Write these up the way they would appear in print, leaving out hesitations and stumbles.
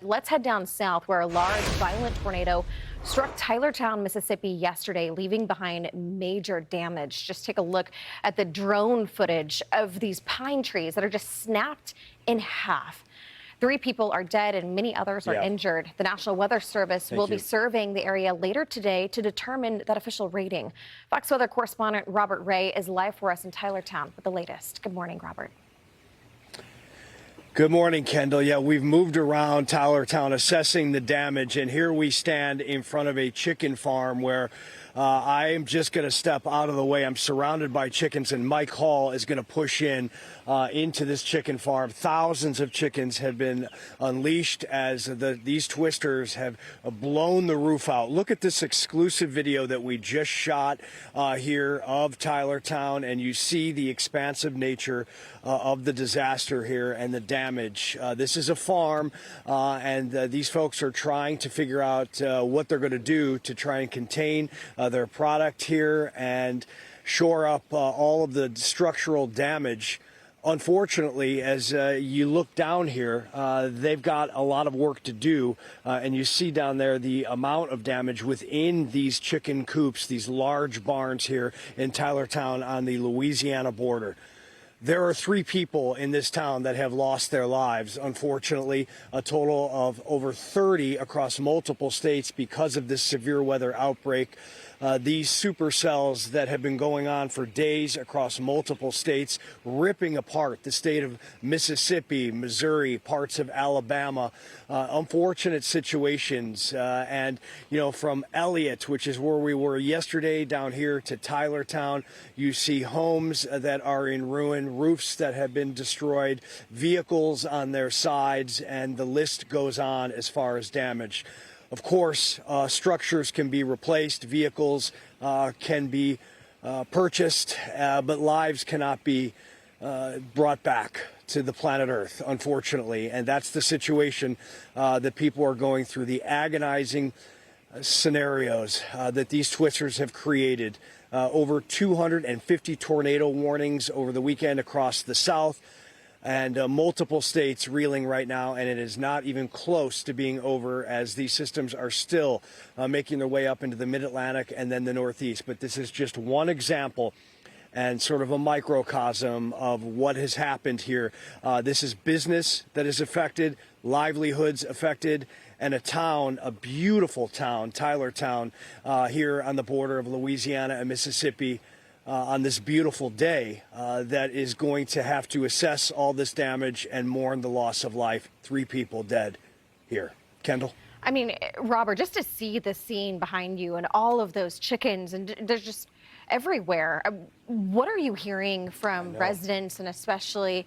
Let's head down south where a large, violent tornado struck Tylertown, Mississippi yesterday, leaving behind major damage. Just take a look at the drone footage of these pine trees that are just snapped in half. 3 people are dead and many others are injured. The National Weather Service will be surveying the area later today to determine that official rating. Fox Weather Correspondent Robert Ray is live for us in Tylertown with the latest. Good morning, Robert. Good morning, Kendall. Yeah, we've moved around Tylertown assessing the damage, and here we stand in front of a chicken farm where I am just going to step out of the way. I'm surrounded by chickens, and Mike Hall is going to push in into this chicken farm. Thousands of chickens have been unleashed as these twisters have blown the roof out. Look at this exclusive video that we just shot here of Tylertown, and you see the expansive nature of the disaster here and the damage. This is a farm, and these folks are trying to figure out what they're going to do to try and contain their product here and shore up all of the structural damage. Unfortunately, as you look down here, they've got a lot of work to do, and you see down there the amount of damage within these chicken coops, these large barns here in Tylertown on the Louisiana border. There are 3 people in this town that have lost their lives, unfortunately, a total of over 30 across multiple states because of this severe weather outbreak. These supercells that have been going on for days across multiple states, ripping apart the state of Mississippi, Missouri, parts of Alabama. Unfortunate situations. And, you know, from Elliott, which is where we were yesterday, down here to Tylertown, you see homes that are in ruin, roofs that have been destroyed, vehicles on their sides, and the list goes on as far as damage. Of course, structures can be replaced, vehicles can be purchased, but lives cannot be brought back to the planet Earth, unfortunately. And that's the situation that people are going through, the agonizing scenarios that these twisters have created. Over 250 tornado warnings over the weekend across the South. And multiple states reeling right now, and it is not even close to being over as these systems are still making their way up into the mid-Atlantic and then the Northeast. But this is just one example and sort of a microcosm of what has happened here. This is business that is affected, livelihoods affected, and a town, a beautiful town, Tylertown, here on the border of Louisiana and Mississippi, on this beautiful day that is going to have to assess all this damage and mourn the loss of life. 3 people dead here. Kendall? I mean, Robert, just to see the scene behind you and all of those chickens, and they're just everywhere. What are you hearing from residents and especially,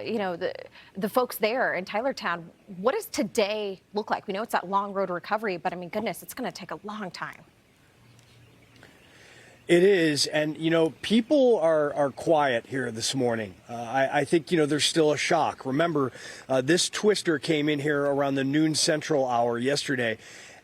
you know, the folks there in Tylertown? What does today look like? We know it's that long road to recovery, but I mean, goodness, it's going to take a long time. It is, and, you know, people are quiet here this morning. I think, you know, there's still a shock. Remember, this twister came in here around the noon central hour yesterday,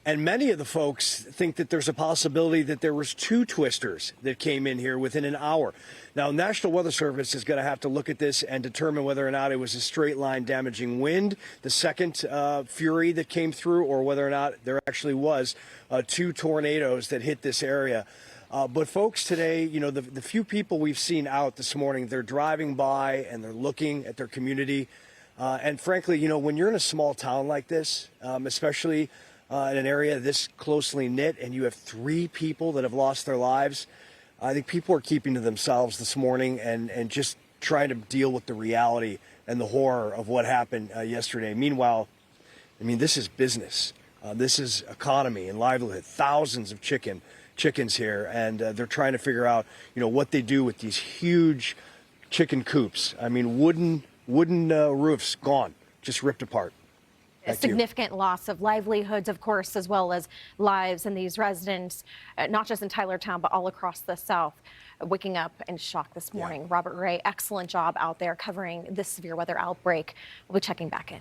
and many of the folks think that there's a possibility that there was 2 twisters that came in here within an hour. Now, National Weather Service is going to have to look at this and determine whether or not it was a straight line damaging wind, the second fury that came through, or whether or not there actually was 2 tornadoes that hit this area. But folks today, you know, the few people we've seen out this morning, they're driving by and they're looking at their community. And frankly, you know, when you're in a small town like this, especially in an area this closely knit, and you have 3 people that have lost their lives, I think people are keeping to themselves this morning and just trying to deal with the reality and the horror of what happened yesterday. Meanwhile, I mean, this is business. This is economy and livelihood. Thousands of chickens here, and they're trying to figure out, you know, what they do with these huge chicken coops. I mean, wooden roofs gone, just ripped apart. A significant loss of livelihoods, of course, as well as lives, and these residents, not just in Tylertown, but all across the South, waking up in shock this morning. Robert Ray, excellent job out there covering this severe weather outbreak. We'll be checking back in.